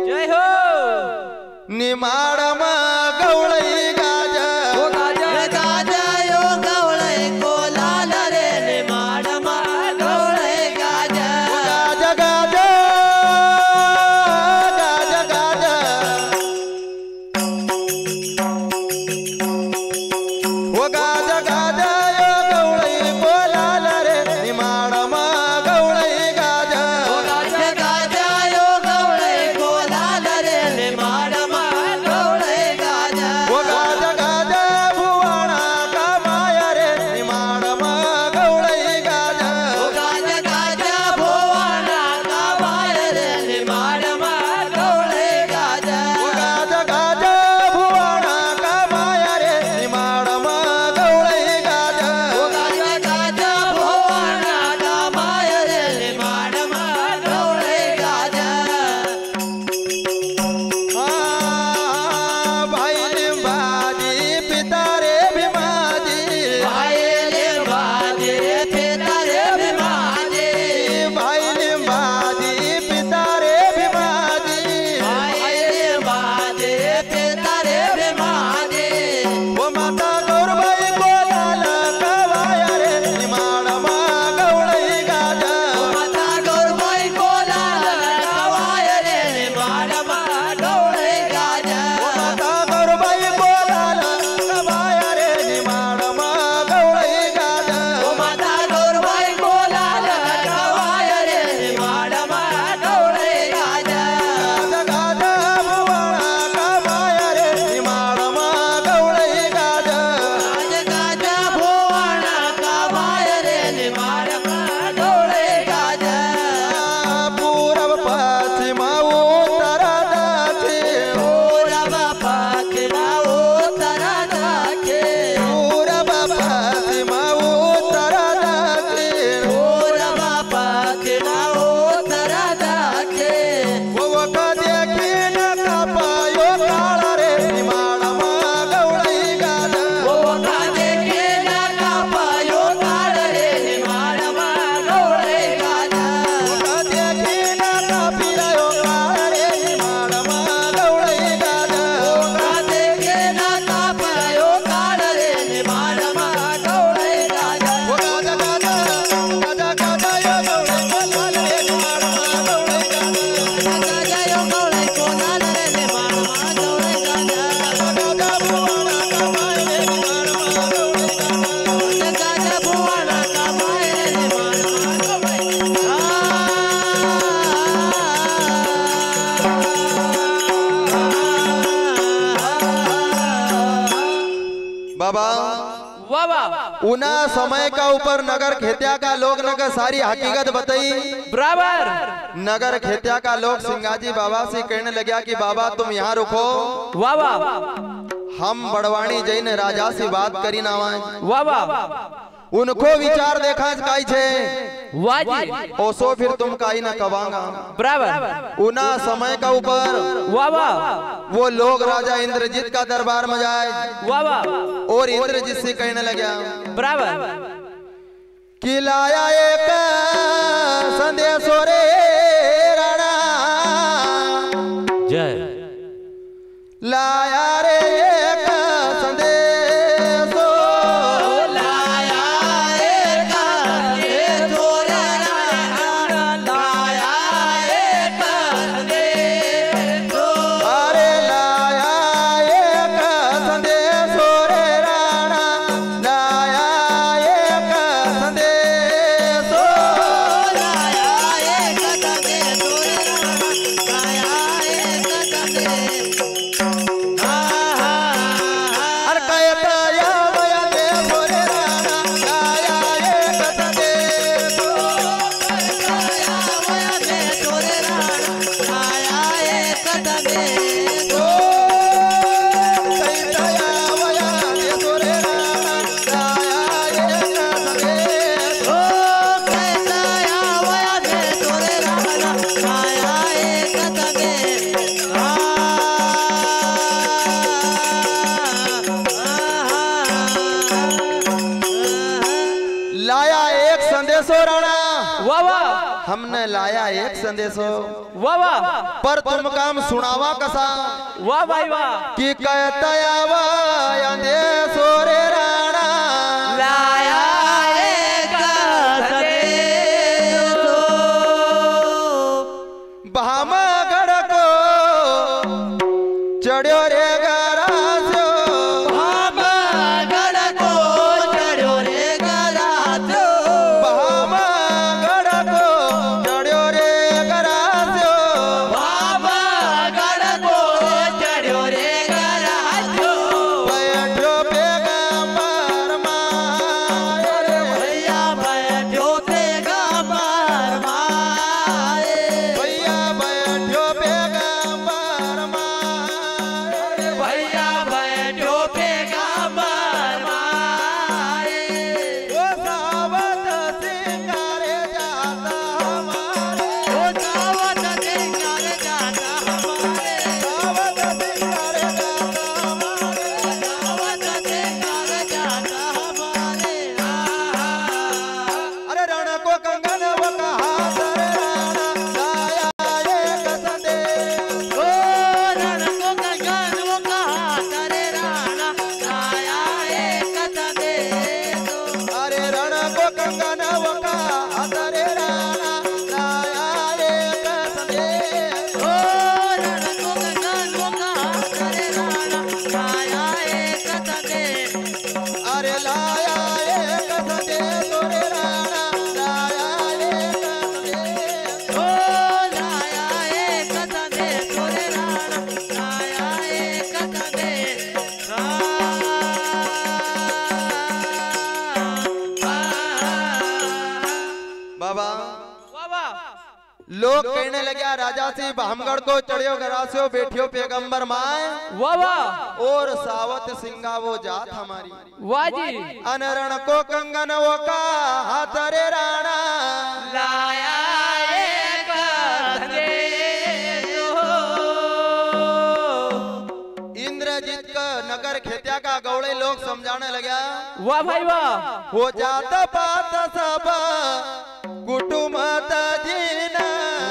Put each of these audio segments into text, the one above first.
जय हो निमाडमा गवळई गाजा ओ गाजा गाजा यो गवळई कोलाल रे निमाडमा गवळई गाजा गाजा गाजा गाजा गाजा ओ गाजा गाजा यो गवळई कोलाल रे निमाडमा गवळई गाजा ओ गाजा गाजा यो गवळई कोलाल रे निमाडमा गवळई गाजा ओ गाजा गाजा भुवाणा का माया रे निमाडमा गवळई गाजा ओ गाजा गाजा भोवाना का माय रे निमाडमा गवळई गाजा ओ गाजा गाजा भुवाणा का माया रे निमाडमा गवळई गाजा ओ गाजा गाजा भोवाना का माय रे निमाडमा गवळई गाजा भाई लिंबाजी पिता रे भीमाजी भाईले बाजे पितारे भीमाजे भाई लिंबाजी पिता रे भीमाजी भाईले बाजे पितारे भीमाजे ओ माता गौरबाई कोलाल कवाया रे निमाडमा गवळई गाजा माता गौरबाई कोलाल कवाय रे निमाडमा गवळई गाजा माता गौरबाई कोलाल कवाया रे निमाडमा गवळई गाजा माता गौरबाई कोलाल कवाय रे निमाडमा गवळई गाजा गाजा गाजा भुवाणा का माया रे निमाडमा गवळई गाजा गाजा गाजा भोवाना कवाय रे निमाडमा गवळई गाजा पूरब पश्चिम उत्तर दक्षिण पूरब पश्चिम उत्तर दक्षिण पूरब पश्चिम उत्तर दक्षिण पूरब पश्चिम उत्तर दक्षिण ओवक देखीन कपायो काळा रे निमाडमा गवळई गाजा ओका देखे ना कापायो काळ रे निमाडमा गवळई गाजा ओवक देखीन कपियो काळा रे निमाडमा गवळई गाजा ओका देखे ना कापायो काळ रे निमाडमा गवळई गाजा ओ गाजा गाजा गाजा गाजा यो गवळई कोलाल रे निमाडमा गवळई गाजा गाजा यो गवळई कोलाल रे निमाडमा गवळई गाजा गाजा भुवाणा का माया रे निमाडमा गवळई गाजा गाजा भुवाना कापाय रे निमाडमा गवळई बाबा वाह वाह उना समय का ऊपर नगर खेतिया का लोग नगर सारी हकीकत बताई बराबर नगर खेतिया का लोग सिंगाजी बाबा से कहने लगा कि बाबा तुम यहाँ रुको वाह वाह हम बड़वाणी जैन राजा से बात करी नावा वाह वाह उनको विचार देखा काई छे वाह जी ओसो फिर तुम काई न कवांगा बराबर उना समय का ऊपर वाह वाह वो लोग राजा इंद्रजीत का दरबार में जाए वाह वाह और इंद्रजीत से कहने लगा बराबर कि लाया एक संदेशो रे राणा जय लाया रे एक संदेशो लाया एक संदेशो रे राणा लाया एक संदेशो अरे लाया एक संदेशो रे राणा लाया एक संदेशो लाया एक संदेशो रे राणा लाया एक संदेशो मैं लाया एक संदेशो वाह वाह पर तुम काम सुनावा कसा वाह भाई वाह कि कहतयावा अंदेशो रे राणा लाया एक संदेशो भामगढ़ को चढ़्यो रे गरास्यो भामगढ़ को चढ़्यो रे गरास्यो भामगढ़ को चढ़्यो रे गरास्यो भामगढ़ को चढ़्यो रे गरास्यो बैठो पैगंबर माए रे भैया बैठो पैगंबर माए भैया बैठो पैगंबर माए रे भैया बैठो पैगंबर माए ओ सावत सिंगारे जाता हमारे ओ दावत सिंगार जाता हमारे सावत सिंगारे जाता हमारे दावत सिंगार जाता हमारे अरे रण को कंगन वो कहा रे राणा लाया एक संदेश ओ रण को कंगन वो कहा करे राणा लाया एक संदेश अरे रण को कंगन वो कहा रे राणा लाया एक संदेश ओ रण को कंगन वो कहा करे राणा लाया एक संदेश अरे लाया एक संदेश रे राणा लाया एक संदेश ओ लाया एक संदेश रे राणा लाया एक संदेश बाबा वाह वाह लोग कहने लगे राजा से भामगढ़ को चढ़ियो गरास्यो बैठियो पैगंबर माए वाह वाह और सावत सिंगा वो जात हमारी वाह जी अनरण को कंगन वो का हाथ रे राणा लाया एक संदेश इंद्रजीत का नगर खेत्या का गौड़े लोग समझाने लगा वाह भाई वाह वो जात पात सब कुटुंब जीना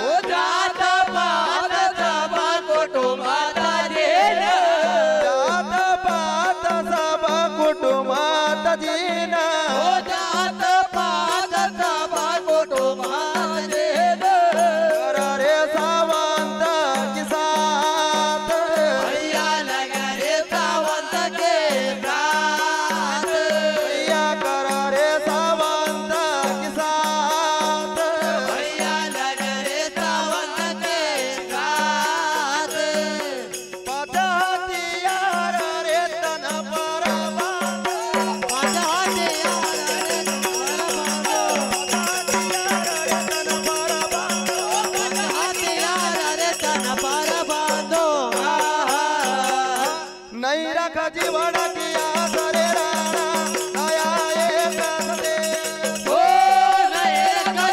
ओ जात पात सब कुटुंब जीना जात पात सब कुटुंब जीना ओ जात पात सब कुटुंब जीना कर रे सावंत की साथ भैया नगरे सावंत के साथ भैया कर रे सावंत की साथ भैया नगरे सावंत के साथ पदहतियार रे तन पर पधारे यार रे पधारे यार रे तन पर बांधो नहीं रख जीवन किया सरे राणा आया एक संदेश ओ नए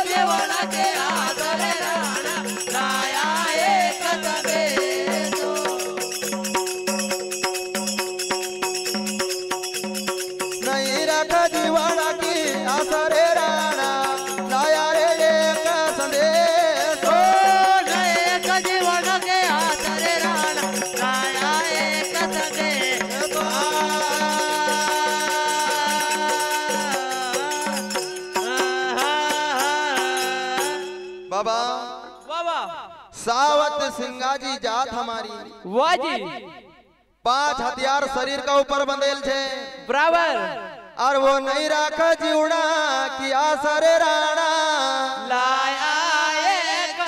जीवन के आदरे राणा लाया एक संदेश नहीं रख जीवन की आसरे राणा लाया रे एक संदेश ओ नए जीवन के आदरे राणा लाया एक संदेश बाबा वाह वाह सावत सिंगा जी जात हमारी वाह जी 5 हथियार शरीर का ऊपर बंदेल छे बराबर और वो नहीं राख जीवड़ा किया सरे राणा लाया एक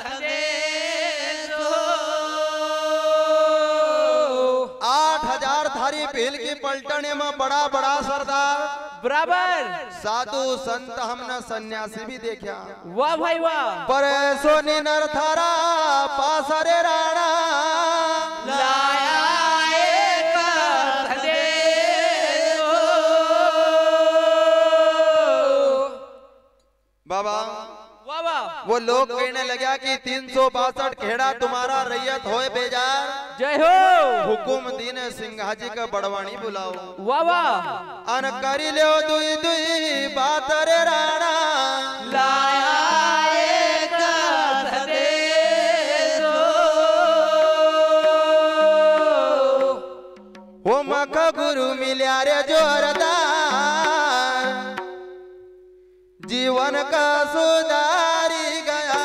संदेश 8000 थारी भील की पलटने में बड़ा बड़ा सरदार बराबर साधु संत हमने सन्यासी भी देखा वाह भाई वाह पर सोनी नर थारा पासरे राणा लाया एक संदेश बाबा वाह वाह वो लोग कहने लगा कि 362 खेड़ा तुम्हारा रैयत होए बेजार जय हो हुकुम दीने सिंघा जी का बड़वानी बुलाओ वाह वाह अन करी लो दुई दुई बात रे राणा लाया एक मख गुरु मिल्या रे जोरदार जीवन का सुधारी गया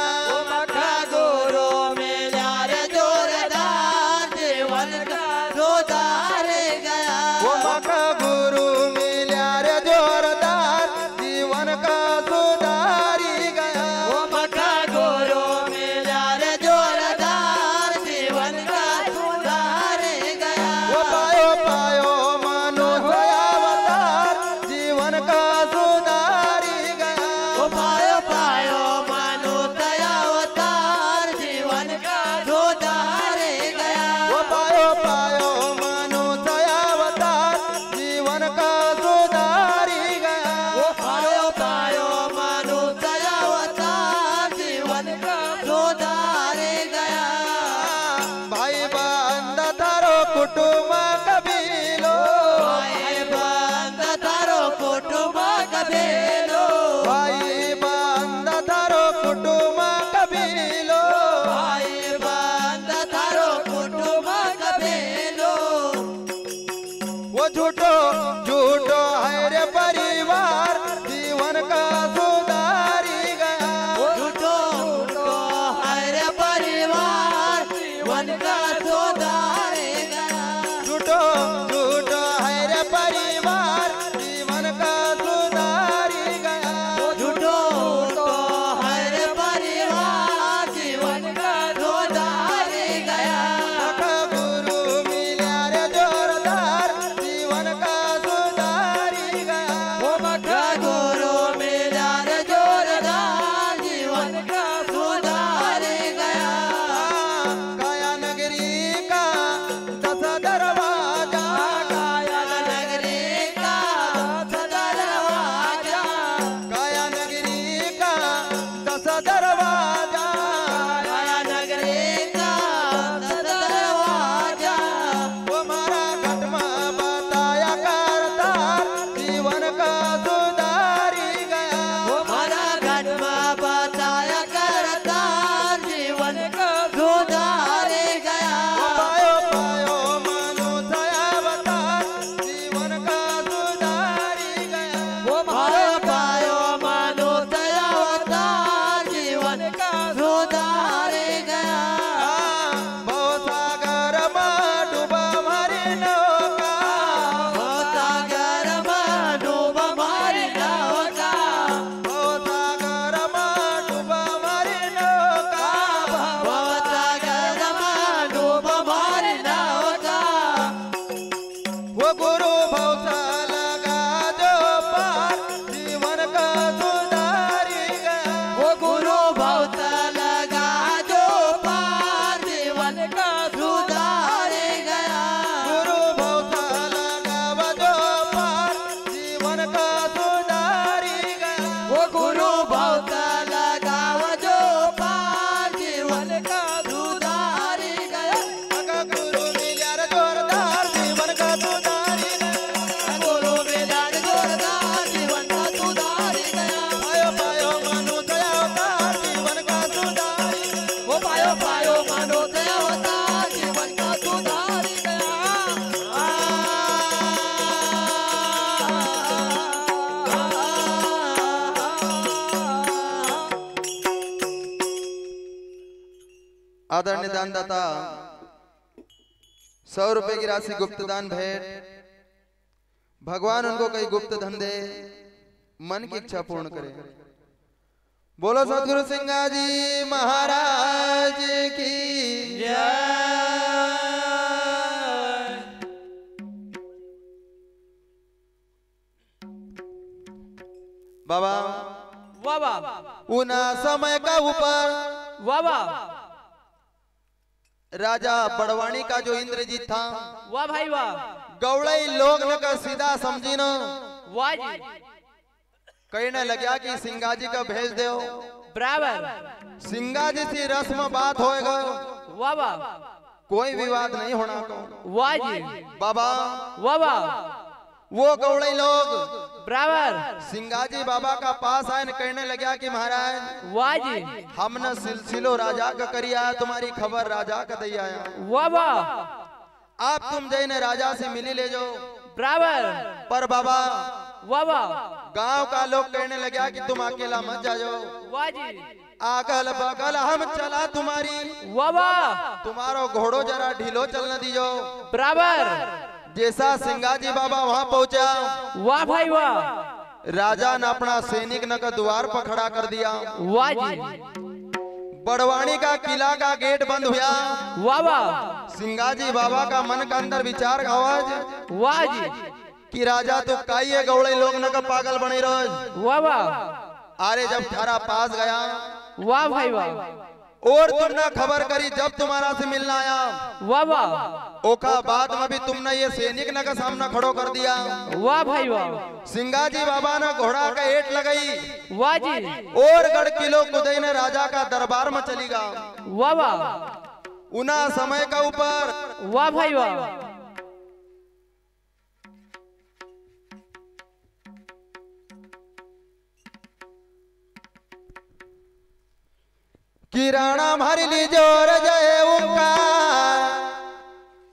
मखा गुरु मिला रे जोरदार जीवन का सुधार गया वो मख गुरु मिल्या रे जोरदार जीवन का सुधारी गया वो मखा गुरु मिला रे जोरदार जीवन का सुधार गया वो पायो पायो मनुष्य अवतार जीवन का सुधारी गया वो पायो पायो मानो दयावतार जीवन का सुधार गया वो पायो पायो मनुष्य अवतार जीवन का सुधारी गया वो पायो पायो मानो दयावतार जीवन का सुधार गया भाई बंद तारो कुटुंब कबीलो भाई बंद तारो कुटुंब कबीलो भाई बंद तारो कुटुंब कबीलो भाई बंद तारो कुटुंब कबीलो वो झूठो झूठो है रे परिवार जीवन का सुधारी गया वो झूठो झूठो हर परिवार जीवन का सुधार गया झूठो झूठो है रे परिवार जीवन का सुधारी गया वो झूठो झूठो हर परिवार जीवन का सुधार गया मख गुरु मिल्या रे जोरदार जीवन का सुधारी गया वो मखा गुरु मिला रे जोरदार जीवन का सुधार गया काया नगरी का दस दरवाजा काया नगरी का दरवाजा काया नगरी का दस दरवाजा काया नगरी का दरवाजा वो मारा घटमा बताया करतार जीवन का सुधारी गया वो मारा घटमा बताया करता जीवन का सुधार गया पायो पायो मनुष्य अवतार जीवन का सुधारी गया वो मारो पायो मानो दयावतार जीवन का सुधार गया भवसागर में डूबा मारी नौका सागर में डूब मारी नौका भवसागर में डूबा मारी नौका सागर में डूब मारी नौका वो गुरु भवसा लगा जो पार जीवन का सुधारी गया वो गुरु बहुत लगा जो पार जीवन का सुधार गया गुरु भवसा लगा जो पार जीवन का सुधारी गया वो गुरु बहुत लगा जो पार जीवन का सुधार गया मग गुरु मिल्या रे जोरदार जीवन का सुधारी गया गुरु मिला रे जोरदार जीवन का सुधार गया पायो पायो मनुष्य अवतार जीवन का सुधारी वो पायो पायो मानो दयावतार जीवन का सुधार गया आदरणीय दानदाता 100 रुपए की राशि गुप्त दान भेंट भगवान उनको कई गुप्त धन दे मन की इच्छा पूर्ण करे बोलो सतगुरु सिंगा जी महाराज की बाबा वाह वाह उन समय का ऊपर वाह वाह राजा बड़वानी का जो इंद्रजीत था वाह भाई वाह गौड़ई लोग न का सीधा समझी न वाह जी कहने लग्या कि सिंगा जी का भेज दो बराबर सिंगा जी से रस्म बात होएगा वाह वाह कोई विवाद नहीं होना को वाह जी बाबा वाह वाह वो गौड़ई लोग बराबर सिंगाजी बाबा का पास आए न कहने लगा कि महाराज वाह जी हमने सिलसिलो राजा का करी आया तुम्हारी खबर राजा का दई आया वाह वाह आप तुम जैन राजा से मिली ले जाओ। बराबर पर बाबा वाह वाह गांव का लोग कहने लगा कि तुम अकेला मत जाओ, वाह जी अगल बगल हम चला तुम्हारी, वाह वाह तुम्हारो घोड़ो जरा ढीलो चलने दीजो। बराबर जैसा सिंगाजी बाबा वहां पहुंचा, वाह भाई वाह राजा ने अपना सैनिक न का द्वार पर खड़ा कर दिया। वाह जी बड़वानी का किला का गेट बंद हुआ। वाह वाह सिंगाजी बाबा का मन का अंदर विचार का आवाज वाह जी कि राजा तो काई गौड़े लोग न का पागल बने रोज। वाह वाह अरे जब थारा पास गया वाह भाई वाह और तुमने खबर करी जब तुम्हारा से मिलना आया, वाह वाह ओका बाद में भी तुमने ये सैनिक न का सामना खड़ो कर दिया। वाह भाई वाह सिंगाजी बाबा ने घोड़ा का एट लगाई वाह जी और गढ़ किलो कुदई ने राजा का दरबार में चली गा। वाह वाह उना समय का ऊपर वाह भाई वाह कि राणा मारिली जोर जय ओंकार,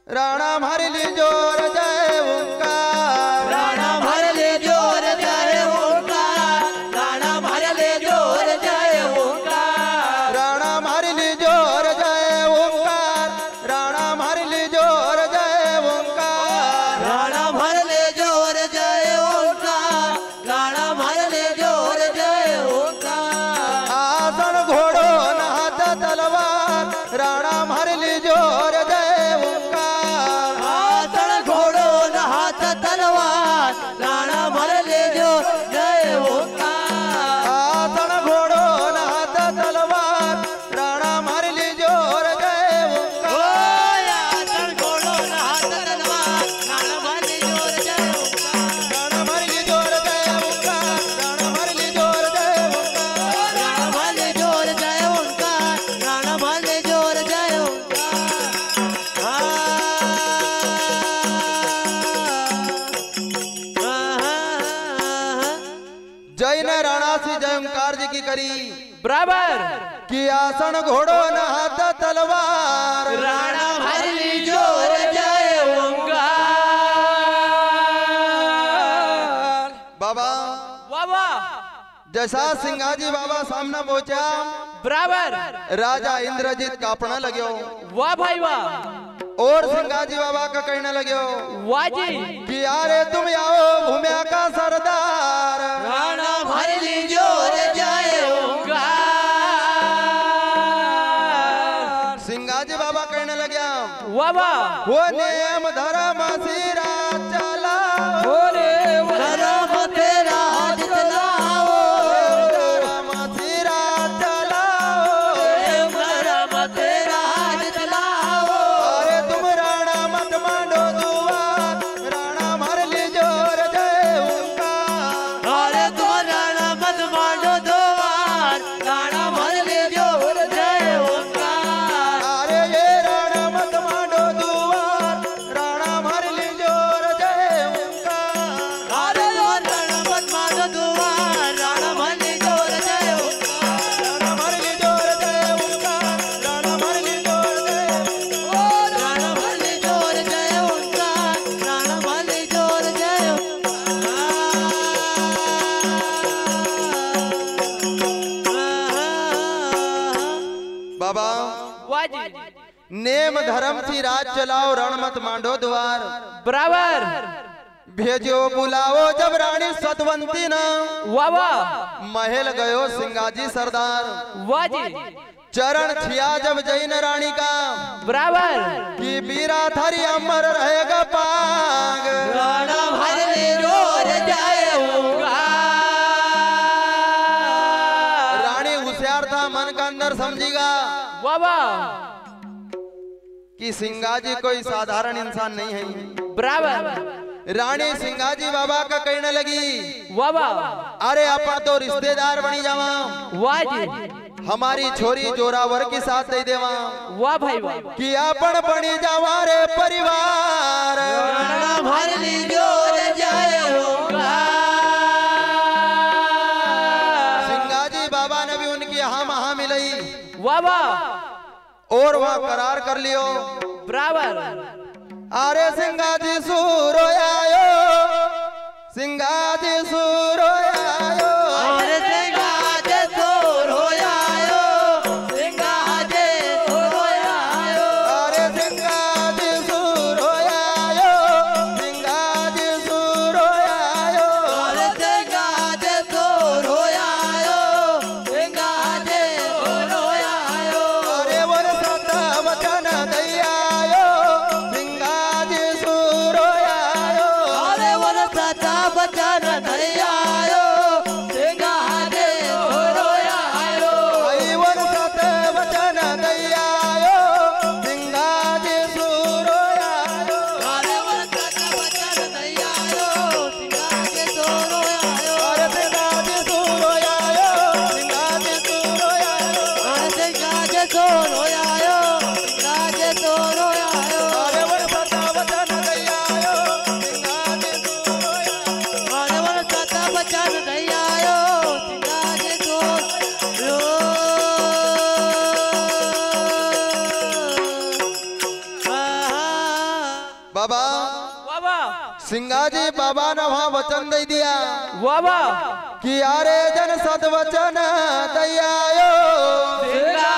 राणा मारिली जोर जय ओंकार, राणा भरले जोर जय ओंकार, राणा भरले जोर जय ओंकार, राणा मारिली जोर जय ओंकार, राणा मारिली जोर जय ओंकार। राणा भरले जोर जय ओंकार, राणा भरले जोर जय ओंकार, आसन घोड़ो न हाथ तलवार, राणा मारिली जोर जय ओंकार। आसन घोड़ो न हाथ तलवार, राणा भरले जोर जय ओंकार, आसन घोड़ो न हाथ तलवार, राणा मारिली जोर जय ओंकार। आसन घोड़ो न हाथ तलवार, राणा भरले जोर जय ओंकार, राणा मारिली जोर जय ओंकार, राणा मारिली जोर जय ओंकार। राणा भरले जोर जय ओंकार, राणा भरले जोर जय ओंकार। जय ने राणा से जय ओंकार जी की करी बराबर कि आसन घोड़ो न हाथ तलवार, राणा भरली जोर जय ओंकार। बाबा वाह वाह जैसा सिंगाजी बाबा सामने पहुंचा, बराबर राजा इंद्रजीत कापना लग्यो वाह भाई वाह और सिंगाजी बाबा का कहने लग्यो वाह जी कि अरे तुम आओ भूमिया का सरदार। राणा भरली जोर जय ओंकार। सिंगाजी बाबा कहने लग्या वाह वाह वो नेम धर्म सिरा चला, ओरे धर्म तेरा जितलाओ, धर्म सिरा चलाओ। धर्म तेरा जितलाओ, अरे तुम राणा मत मांडो दुआर, राणा मारली जोर जय ओंकार। अरे तुम राणा मत मांडो द्वार, राणा भरली जोर जय ओंकार। अरे ये राणा मत मांडो दुआर, राणा मारली जोर जय ओंकार। अरे लो राणा मत मांडो द्वार, राणा भरली जोर जय ओंकार। राणा मारली जोर जय ओंकार, राणा मारली जोर जय ओंकार। राणा भरली जोर जय ओंकार, राणा भरली जोर जय ओंकार। बाबा वाह जी नेम धर्म सी राज चलाओ, रण मत मांडो द्वार। बराबर भेजो बुलाओ जब रानी सतवंती न, वाह वाह महल गयो सिंगाजी सरदार। वाह जी चरण छिया जब जैन रानी का, बराबर कि बीरा थारी अमर रहेगा पाग। राणा भरली जोर जय ओंकार। रानी होशियार था, मन का अंदर समझेगा वाह वाह कि सिंगाजी कोई साधारण इंसान नहीं है। बराबर रानी सिंगाजी बाबा का कहने लगी वाह वाह अरे अपन तो रिश्तेदार बनी जावा, वाह जी हमारी छोरी जोरावर के साथ दे देवा, वाह भाई वाह कि अपन बनी जावा रे परिवार। राणा भरली जोर जय ओंकार। सिंगाजी बाबा ने भी उनकी हाँ महा मिलाई वाह वाह और वह करार कर लियो। बराबर अरे सिंगाजी सूरो आयो सिंगाजी सूरो आयो अरे सिंगाजे सोर हो आयो सिंगाजे सोर हो आयो अरे सिंगाजी सूरो आयो सिंगाजी सूरो आयो अरे सिंगाजे सोर हो आयो सिंगाजे सोर हो आयो अरे वर सत वचन दयायो सिंगाजी सूरो आयो अरे वन सचा बचन दयायो सिंगाजे सोर हो आयो आई वर सत वचन दयायो सिंगाजी सूरो आयो अरे वन सचा बचन दयायो सिंगाजे सोर हो आयो अरे सिंगाजी सूरो आयो सिंगाजी सूरो आयो अरे सिंगाजे सोर हो आयो सिंगाजे सोर हो आयो अरे वर सत वचन दयायो सिंगाजी सूरो आयो अरे वन सचा बचन दयायो सिंगाजे सोर बाबा बाबा सिंगाजी बाबा ने वहां वचन दे दिया बाबा कि अरे जन सत वचन दयायो सिंगा